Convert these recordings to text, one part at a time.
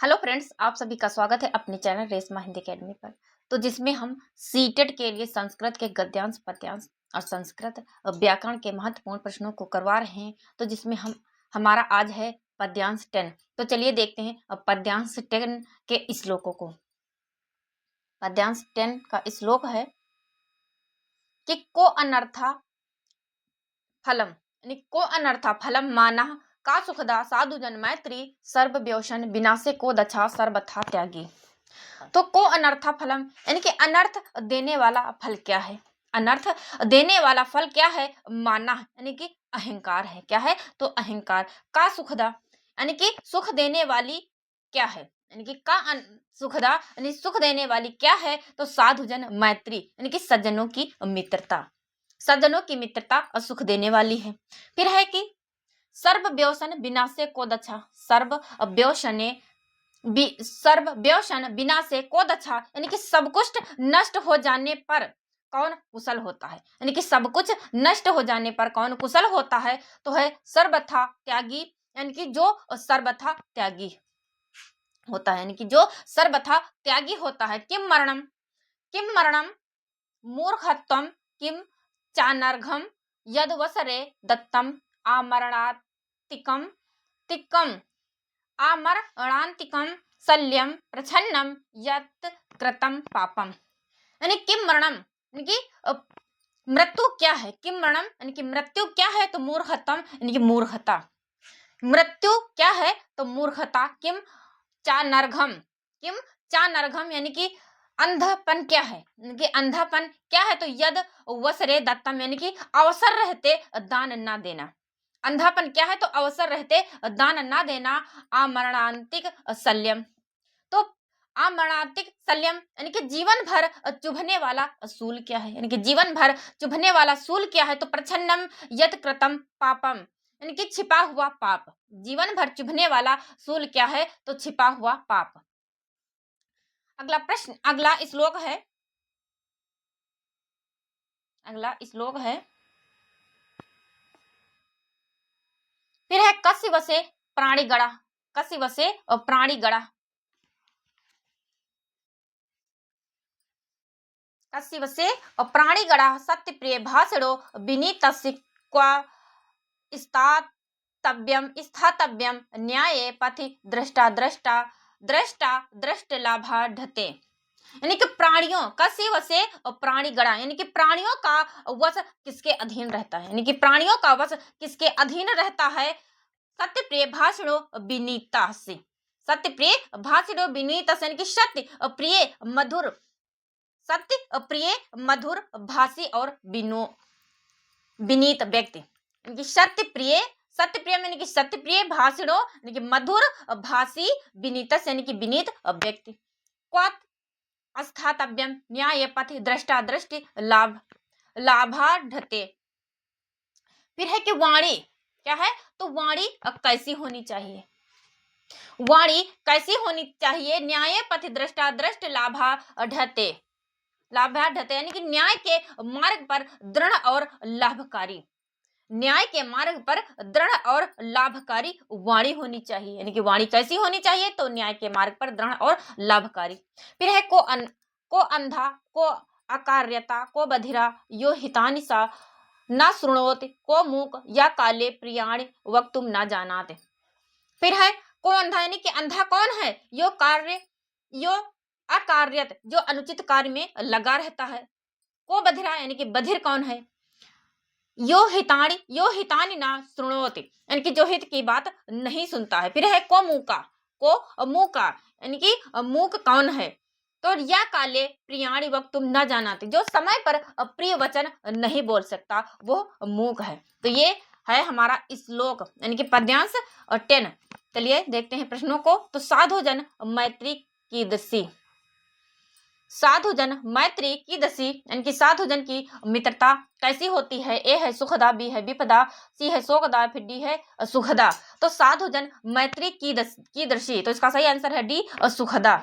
Hello friends, आप सभी का स्वागत है अपने चैनल रेशमा हिंदी अकेडमी पर। तो जिसमें हम सीटेट के लिए संस्कृत के गद्यांश, पद्यांश और संस्कृत व्याकरण के महत्वपूर्ण प्रश्नों को करवा रहे हैं। तो जिसमें हमारा आज है पद्यांश 10। तो चलिए देखते हैं अब पद्यांश 10 के श्लोकों को। पद्यांश 10 का श्लोक है कि को अनर्था फलम, यानी को अनर्था फलम माना का सुखदा साधुजन मैत्री सर्व व्योशन विनाशे को दछा सर्वथा त्यागी। तो को अनर्था फलम यानी कि अनर्थ देने वाला फल क्या है? अनर्थ देने वाला फल क्या है? माना यानी कि अहंकार है। क्या है? तो अहंकार। का सुखदा यानी कि सुख देने वाली क्या है? यानी कि सुखदा यानी सुख देने वाली क्या है? तो साधुजन मैत्री यानी कि सज्जनों की मित्रता। सज्जनों की मित्रता और सुख देने वाली है। फिर है कि सर्व व्योसन विनाशे को दच्छा। सर्व व्योसन विनाशे को दच्छा यानी कि सब कुछ नष्ट हो जाने पर कौन कुशल होता है? यानी कि सब कुछ नष्ट हो जाने पर कौन कुशल होता है? तो है सर्वथा त्यागी, यानी कि जो सर्वथा त्यागी होता है, यानी कि जो सर्वथा त्यागी होता है। किम मरणम मूर्खत्वम किम चानर्घम यदवसरे दत्तम आमरणातिकम तिक्कम आमरणांतिकम शल्यम प्रछन्नम यत् कृतम पापम। यानी किम मरणम यानी कि मृत्यु क्या है? किम मरणम यानी कि मृत्यु क्या है? तो मूर्खतम यानी कि मूर्खता। मृत्यु क्या है? तो मूर्खता। किम चानर्घम यानी कि अंधापन क्या है? यानी कि अंधापन क्या है? तो यद वसरे दत्तम यानी कि अवसर रहते दान ना देना। अंधापन क्या है? तो अवसर रहते दान ना देना। आमरणांतिक शल्यम, तो आमरणांतिक शल्यम यानी कि जीवन भर चुभने वाला सूल क्या है? यानी कि जीवन भर चुभने वाला सूल क्या है? तो प्रछन्नम यत कृतम पापम यानी कि छिपा हुआ पाप। जीवन भर चुभने वाला सूल क्या है? तो छिपा हुआ पाप। अगला प्रश्न, अगला श्लोक है फिर है कस्य वसे प्राणी गड़ा। कस्य वसे प्राणी गड़ा। कस्य वसे प्राणी गड़ा सत्य प्रिय भाषणो विनीतस्य क्वा स्थातव्यम न्याये पथि दृष्ट लाभाढ़ते। यानी कि प्राणियों कस्य वसे प्राणी गणा यानी कि प्राणियों का वश किसके अधीन रहता है? यानी कि प्राणियों का वश किसके अधीन रहता है? सत्य प्रिय भाषणो विनीता से। सत्य प्रिय भाषणो विनीता से यानी कि सत्य प्रिय मधुर भाषी और विनीत व्यक्ति। यानी कि सत्य प्रिय यानी कि सत्य प्रिय भाषणो यानी कि मधुर भाषी विनीत यानी कि विनीत व्यक्ति। क्वात स्थातव्यम न्याय पथ दृष्टि लाभाढ़ते। फिर है कि वाणी क्या है? तो वाणी कैसी होनी चाहिए? वाणी कैसी होनी चाहिए? न्याय पथ दृष्ट लाभाढ़ते यानी कि न्याय के मार्ग पर दृढ़ और लाभकारी। न्याय के मार्ग पर दृढ़ और लाभकारी वाणी होनी चाहिए। यानी कि वाणी कैसी होनी चाहिए? तो न्याय के मार्ग पर दृढ़ और लाभकारी। फिर है को अंधा को अकार्यता को बधिरा यो हितानि सा न शृणोत को मूक या काले प्रियाणि वक्तुम न जानाते। फिर है को अंधा यानी कि अंधा कौन है? यो अकार्यत जो अनुचित कार्य में लगा रहता है। को बधिरा यानी कि बधिर कौन है? यो हितानि ना शृणोति यानी कि जो हित की बात नहीं सुनता है। फिर है को मूका यानी कि मूक कौन है? तो या काले प्रियाणि वक्तुम न जानाते जो समय पर प्रिय वचन नहीं बोल सकता वो मूक है। तो ये है हमारा श्लोक यानी कि पद्यांश 10। चलिए देखते हैं प्रश्नों को। तो साधुजन मैत्री कीदृशी यानी कि साधुजन की मित्रता कैसी होती है? ए है सुखदा, बी है विपदा, सी है शोकदा, फिर डी है सुखदा। तो साधुजन मैत्री कीदृशी, तो इसका सही आंसर है डी सुखदा।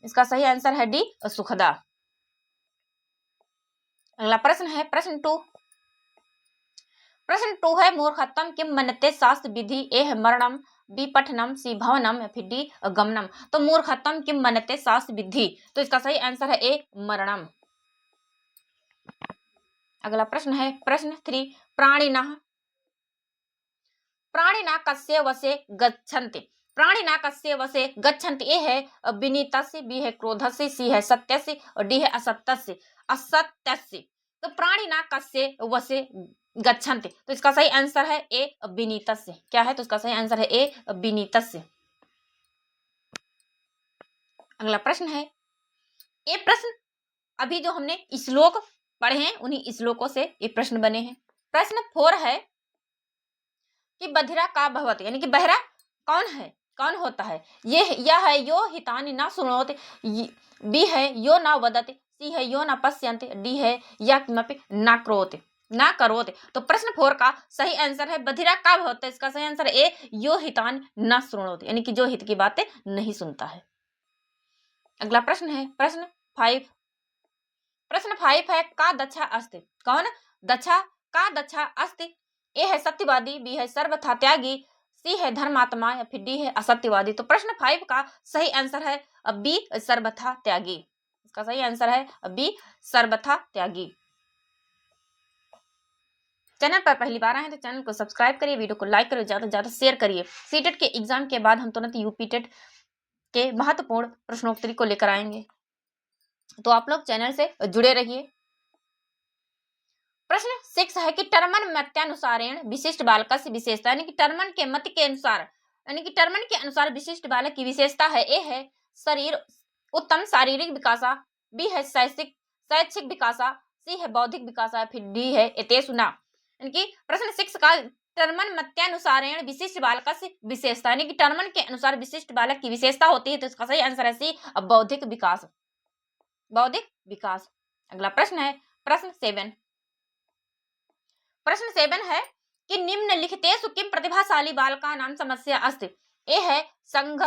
इसका सही आंसर है डी सुखदा। अगला प्रश्न है प्रश्न 2। प्रश्न 2 है मूर्खत्वम किम मन्यते शास्त्र विधि। ए है मरणम, बी पठनम, सी भवनम या फिर डी गमनम। तो मूर्खतम किम मनते शास्त्र विधि, तो इसका सही आंसर है ए मरणम। अगला प्रश्न है प्रश्न 3, प्राणिनः प्राणिना कस्य वशे गच्छन्ति। प्राणिना कस्य वशे गच्छन्ति, ए है विनीतस्य, बी है क्रोधस्य, सी है सत्यस्य और डी है असत्यस्य। असत्यस्य, तो प्राणिना कस्य वशे गच्छन्ति, तो इसका सही आंसर है ए विनीतस्य। क्या है, तो इसका सही आंसर है ए विनीतस्य। अगला प्रश्न है, ये प्रश्न अभी जो हमने श्लोक पढ़े हैं उन्हीं श्लोकों से ये प्रश्न बने हैं। प्रश्न 4 है कि बधिरा का भवति, यानी कि बहरा कौन है, कौन होता है। यह है यो हितानि न शृणोति, बी है यो न वदति, सी है यो न पश्यन्ति, डी है या किमपि न करोति, ना करोति। तो प्रश्न 4 का सही आंसर है बधिरा का भवति, इसका सही आंसर ए यो हितानि न शृणोति, यानी कि जो हित की बातें नहीं सुनता है। अगला प्रश्न है प्रश्न 5। प्रश्न 5 है का दक्षा अस्ति, कौन दक्षा का दक्षा अस्ति। ए है सत्यवादी, बी है सर्वथा त्यागी, सी है धर्मात्मा या फिर डी है असत्यवादी। तो प्रश्न 5 का सही आंसर है बी सर्वथा त्यागी, इसका सही आंसर है बी सर्वथा त्यागी। चैनल पर पहली बार आए हैं तो चैनल को सब्सक्राइब करिए, वीडियो को लाइक करिए, ज्यादा से ज्यादा शेयर करिए। सीटेट के एग्जाम के बाद हम तुरंत यूपी टेट के महत्वपूर्ण प्रश्नोत्तरी को लेकर आएंगे, तो आप लोग चैनल से जुड़े रहिए। प्रश्न 6 है कि टर्मन मत्यानुसारेण विशिष्ट बालक से विशेषता, यानी कि टर्मन के मत के अनुसार, यानी कि टर्मन के अनुसार विशिष्ट बालक की विशेषता है। ए है शरीर उत्तम शारीरिक विकासा, बी है शैक्षिक विकासा, सी है बौद्धिक विकासा, फिर डी है एतेसुना। यानी कि प्रश्न 6 का टर्मन मत्यानुसारेण विशिष्ट बालक से विशेषता, यानी कि टर्मन के अनुसार विशिष्ट बालक की विशेषता होती है, तो इसका सही आंसर है सी बौद्धिक विकास, बौद्धिक विकास। अगला प्रश्न है प्रश्न 7। प्रश्न 7 है कि निम्नलिखितेषु किम प्रतिभाशाली बालकानां समस्या अस्ति। ए है संघ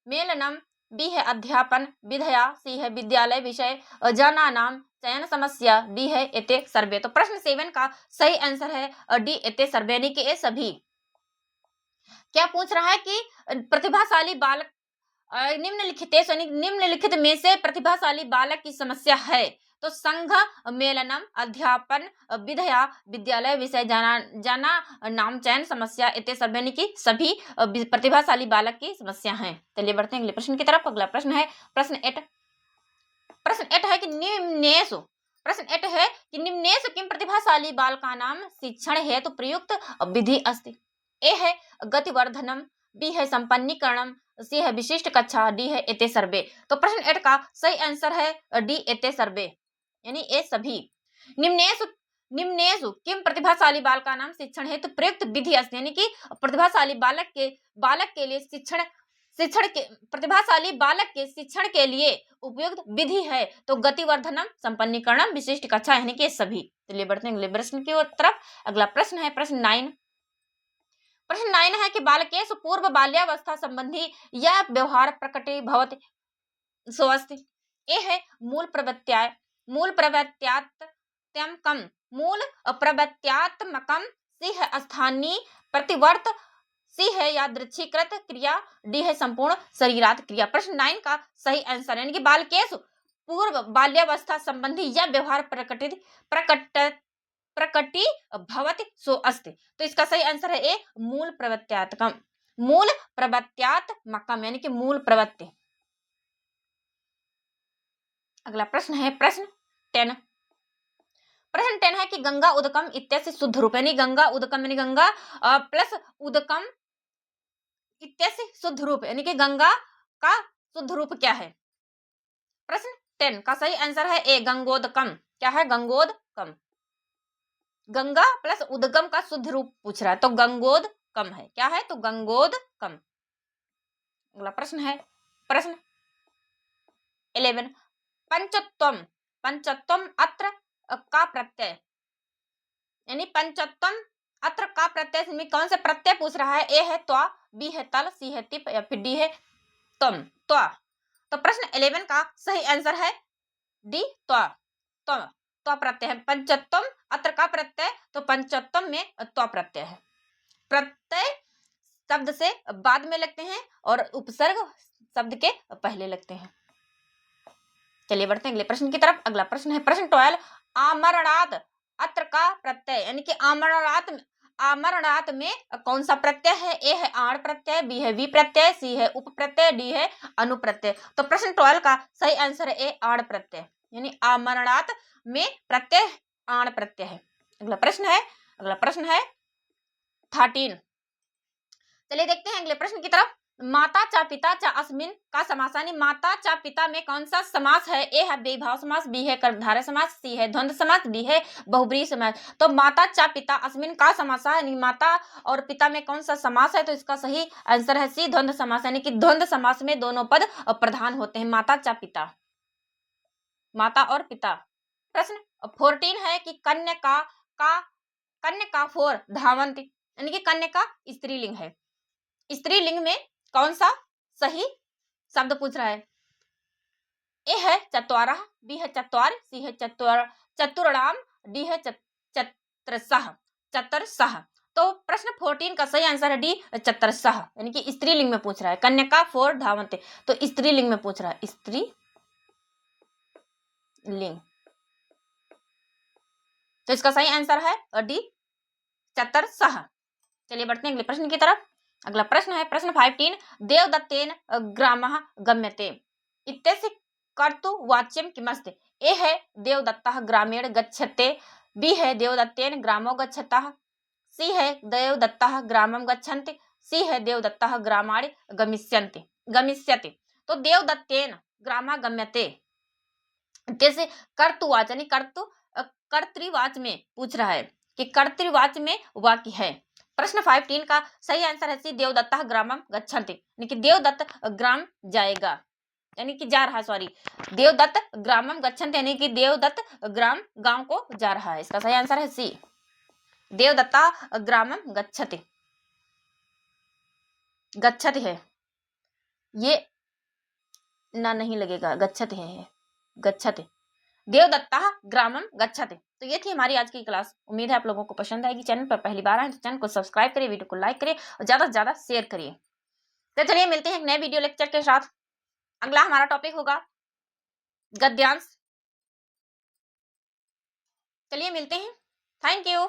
मेलनम, बी है अध्यापन विधया, सी है विद्यालय विषय जनानां चयन समस्या, डी है एते सर्वे। तो प्रश्न 7 का सही आंसर है डी एते सर्वे, यानी कि ये सभी। क्या पूछ रहा है कि प्रतिभाशाली बालक निम्नलिखित में से प्रतिभाशाली बालक की समस्या है, तो संघ मेलनम अध्यापन विधया विद्यालय विषय जाना नाम चयन समस्या इतने सब, यानी कि सभी प्रतिभाशाली बालक की समस्या है। चलिए बढ़ते हैं अगले प्रश्न की तरफ। अगला प्रश्न है प्रश्न 8। प्रश्न 8 है कि निम्नेषु, प्रश्न 8 है कि निम्नेषु किम प्रतिभाशाली बालकानां शिक्षण हेतु प्रयुक्त विधि अस्ति। ए है गतिवर्धनम, बी है संपन्नीकरणम, सी है विशिष्ट कक्षा, डी है एते सर्वे। तो प्रश्न 8 का सही आंसर है डी एते सर्वे, यानी ए सभी। निम्नेषु किम प्रतिभाशाली बालकानां शिक्षण हेतु प्रयुक्त विधि अस्ति, यानी कि प्रतिभाशाली बालक के लिए प्रतिभाशाली बालक के शिक्षण के लिए उपयुक्त विधि है, तो गतिवर्धनम संपन्नीकरणम विशिष्ट कक्षा, यानी कि सभी। चलिए बढ़ते हैं अगले प्रश्न की तरफ। अगला प्रश्न है प्रश्न 9। प्रश्न 9 है कि बालकेषु पूर्व बाल्यावस्था संबंधी यह व्यवहार प्रकटी भवति सोऽस्ति। ए है मूल प्रवृत्त्यात्मकम, सी है स्थानीय प्रतिवर्त, सी है यादृच्छिकृत क्रिया, डी है संपूर्ण शरीरात क्रिया। प्रश्न 9 का सही आंसर, यानी कि बालकेषु पूर्व बाल्यावस्था संबंधी यह व्यवहार प्रकटी भवति सो अस्ति। तो इसका सही आंसर है ए मूल प्रवृत्त्यात्मकम, यानी कि मूल प्रवृत्ति। अगला प्रश्न है प्रश्न 10। प्रश्न 10 है कि गंगा उदकम इत्यस्य शुद्ध रूप, यानी गंगा उदकम यानी गंगा प्लस उदकम इत्यस्य शुद्ध रूप, यानी कि गंगा का शुद्ध रूप क्या है। प्रश्न 10 का सही आंसर है ए गंगोदकम। क्या है, गंगोदकम। गंगा प्लस उदगम का शुद्ध रूप पूछ रहा है, तो गंगोदकम है। क्या है, तो गंगोदकम। अगला प्रश्न है प्रश्न 11। पंचत्वम अत्र का प्रत्यय, यानी पंचत्वम अत्र का प्रत्यय में कौन से प्रत्यय पूछ रहा है। ए है त्वा, बी है तल, सी है तिप या फिर डी है तम त्वा। तो प्रश्न 11 का सही आंसर है डी त्वा। त्वा प्रत्यय है। पंचत्वम अत्र का प्रत्यय, तो पंचत्वम में त्वा प्रत्यय है। प्रत्यय शब्द से बाद में लगते हैं और उपसर्ग शब्द के पहले लगते हैं। चलिए बढ़ते हैं अगले प्रश्न की तरफ। अगला प्रश्न है प्रश्न 12, आमरणात अत्र का प्रत्यय, यानी कि आमरणात में कौन सा प्रत्यय है? ए है आण प्रत्यय, बी है वी प्रत्यय, सी है उप प्रत्यय, डी है अनुप्रत्यय। तो प्रश्न 12 का सही आंसर है ए आण प्रत्यय, यानी आमरणात में प्रत्यय आण प्रत्यय है। अगला प्रश्न है 13। चलिए देखते हैं अगले प्रश्न की तरफ। माता चा पिता चा अस्मिन का समास, यानी माता चा पिता में कौन सा समास है? ए है द्विभाव समास, बी है कर्मधारय समास, सी है द्वंद्व समास, डी है बहुब्रीहि समास। तो माता चा पिता अस्मिन का समास है, यानी माता और पिता में कौन सा समास है? तो इसका सही आंसर है सी द्वंद्व समास, यानी कि द्वंद्व समास में दोनों पद प्रधान होते हैं। माता चा पिता, माता और पिता। प्रश्न 14 है कि कन्या फोर धावंती, यानी कि कन्या का स्त्रीलिंग है। स्त्रीलिंग में कौन सा सही शब्द पूछ रहा है? ए है चत्वारः, बी है चत्वार, सी है चतुर्णाम, डी है चतुरसः। तो प्रश्न 14 का सही आंसर है डी चतुरसः, यानी कि स्त्रीलिंग में पूछ रहा है। कन्या फोर धावन्ते, तो स्त्रीलिंग में पूछ रहा है, स्त्रीलिंग। तो इसका सही आंसर है डी चतुरसः। चलिए बढ़ते हैं अगले प्रश्न की तरफ। अगला प्रश्न है प्रश्न 15, देवदत्तेन ग्रामः गम्यते इत्यस्य कर्तुवाच्यं किमस्ति? ए है देवदत्तः ग्रामेण गच्छते, बी है देवदत्तेन ग्रामो गच्छतः, सी है देवदत्तः ग्रामं गच्छन्ति, सी है देवदत्तः ग्रामाणि गमिष्यति। तो देवदत्तेन ग्रामः गम्यते जैसे कर्तुवाच, यानी कर्तृवाच में पूछ रहा है कि कर्तृवाच में वाक्य है। प्रश्न 15 का सही आंसर है सी देवदत्तः ग्रामं गच्छन्ति, यानी कि देवदत्त ग्राम जाएगा, यानी कि जा रहा, सॉरी, देवदत्त ग्रामं गच्छन्ति, यानी कि देवदत्त ग्राम गांव को जा रहा है। इसका सही आंसर है सी देवदत्ता ग्रामं गच्छति। गच्छति है ये ना, नहीं लगेगा, गच्छति है ये, गच्छति, देवदत्ता ग्रामम गच्छते। तो ये थी हमारी आज की क्लास। उम्मीद है आप लोगों को पसंद आएगी। चैनल पर पहली बार आए तो चैनल को सब्सक्राइब करिए, वीडियो को लाइक करिए और ज्यादा से ज्यादा शेयर करिए। तो चलिए मिलते हैं एक नए वीडियो लेक्चर के साथ। अगला हमारा टॉपिक होगा गद्यांश। चलिए मिलते हैं। Thank you.